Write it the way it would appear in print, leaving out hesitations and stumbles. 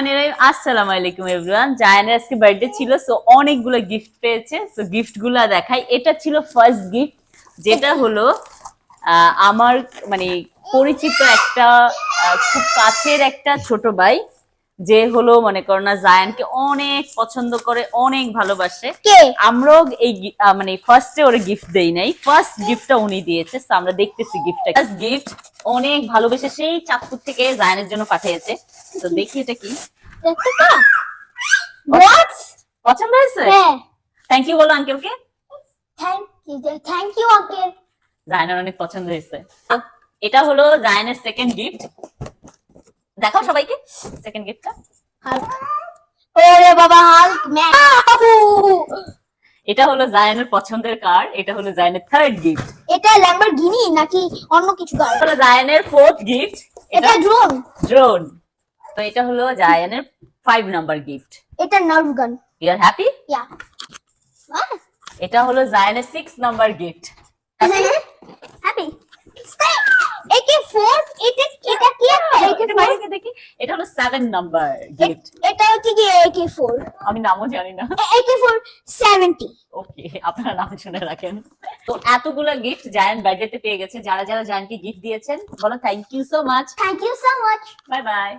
আসসালামু আলাইকুম এভরিওয়ান। জায়ানের আজকে বার্থডে ছিল, সো অনেকগুলো গিফট পেয়েছে। সো গিফট গুলা দেখাই। এটা ছিল ফার্স্ট গিফট, যেটা হলো আমার মানে পরিচিত একটা খুব কাছের একটা ছোট ভাই, যে হলো মনে করো না জায়ানকে অনেক পছন্দ করে, অনেক ভালোবাসে। আমরাও এই মানে ফার্স্টে ওরে গিফট দেই নাই, ফার্স্ট গিফটটা উনি দিয়েছে। তো আমরা দেখতেছি গিফটটা। ফার্স্ট গিফট অনেক ভালোবেসে সেই চাঁদপুর থেকে জায়ানের জন্য পাঠিয়েছে। তো দেখি এটা কি। পছন্দ হয়েছে? থ্যাংক ইউ বলো আঙ্কেলকে। Thank you uncle. জায়ানের অনেক পছন্দ হয়েছে। এটা হলো জায়ানের সেকেন্ড গিফট। দেখাও সবাইকে সেকেন্ড গিফটটা। ওরে বাবা, হাল্ক ম্যান। এটা হলো জায়ানের পছন্দের কার। এটা হলো জায়ানের থার্ড গিফট। এটা ল্যাম্বরগিনি নাকি অন্য কিছু কার? হলো জায়ানের ফোর্থ গিফট। এটা ড্রোন। ড্রোন। তো এটা হলো জায়ানের 5 নাম্বার গিফট। এটা nerf gun. You are happy? Yeah. এটা হলো জায়ানের 6 নাম্বার গিফট। হ্যাপি। AK4 এটা কি এটা বাইরে দেখি। এটা হলো 7 নাম্বার গিফট। এটা হচ্ছে কি AK4? আমি নামও জানি না। AK4 70। ওকে, আপনারা নাম শুনে রাখেন। তো এতগুলো গিফট জায়ান বার্থডেতে পেয়ে গেছে। যারা যারা জায়ানকে গিফট দিয়েছেন বলো thank you so much. Thank you so much. Bye by.